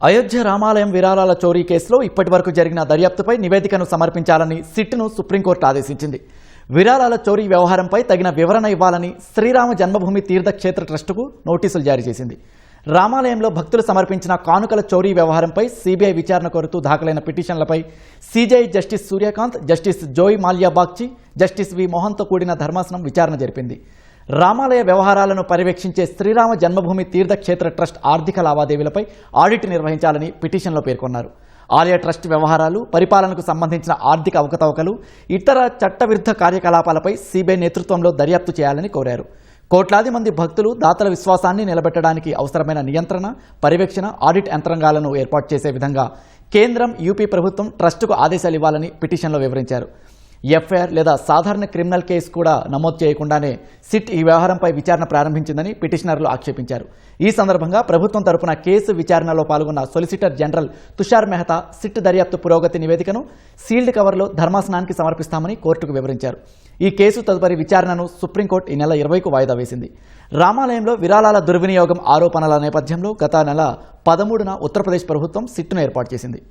అయోధ్య రామాలయం విరాళాల చోరీ కేసులో ఇప్పటివరకు జరిగిన దర్యాప్తుపై నివేదికను సమర్పించాలని సిట్ను సుప్రీంకోర్టు ఆదేశించింది. విరాళాల చోరీ వ్యవహారంపై తగిన వివరణ ఇవ్వాలని శ్రీరామ జన్మభూమి తీర్థక్షేత్ర ట్రస్టుకు నోటీసులు జారీ చేసింది. రామాలయంలో భక్తులు సమర్పించిన కానుకల చోరీ వ్యవహారంపై సిబిఐ విచారణ కోరుతూ దాఖలైన పిటిషన్లపై CJI justice Suryakant, justice Joymalya Bagchi, justice V మోహన్తో కూడిన ధర్మాసనం విచారణ జరిపింది. రామాలయ వ్యవహారాలను పర్యవేక్షించే శ్రీరామ జన్మభూమి తీర్థక్షేత్ర ట్రస్ట్ ఆర్థిక లావాదేవీలపై ఆడిట్ నిర్వహించాలని పిటిషన్లో పేర్కొన్నారు. ఆలయ ట్రస్ట్ వ్యవహారాలు, పరిపాలనకు సంబంధించిన ఆర్థిక అవకతవకలు, ఇతర చట్టవిరుద్ధ కార్యకలాపాలపై సిబిఐ నేతృత్వంలో దర్యాప్తు చేయాలని కోరారు. కోట్లాది మంది భక్తులు, దాతల విశ్వాసాన్ని నిలబెట్టడానికి అవసరమైన నియంత్రణ, పర్యవేక్షణ, ఆడిట్ యంత్రాంగాలను ఏర్పాటు చేసే విధంగా కేంద్రం, యూపీ ప్రభుత్వం ట్రస్టుకు ఆదేశాలు ఇవ్వాలని పిటిషన్లో వివరించారు. ఎఫ్ఐఆర్ లేదా సాధారణ క్రిమినల్ కేసు కూడా నమోదు చేయకుండానే సిట్ ఈ వ్యవహారంపై విచారణ ప్రారంభించిందని పిటిషనర్లు ఆక్షేపించారు. ఈ సందర్భంగా ప్రభుత్వం తరపున కేసు విచారణలో పాల్గొన్న solicitor general Tushar Mehta SIT దర్యాప్తు పురోగతి నివేదికను సీల్డ్ కవర్లో ధర్మాసనానికి సమర్పిస్తామని కోర్టుకు వివరించారు. ఈ కేసు తదుపరి విచారణను సుప్రీంకోర్టు ఈ నెల 20కు వాయిదా వేసింది. రామాలయంలో విరాళాల దుర్వినియోగం ఆరోపణల నేపథ్యంలో గత నెల 13న ఉత్తరప్రదేశ్ ప్రభుత్వం సిట్ను ఏర్పాటు చేసింది.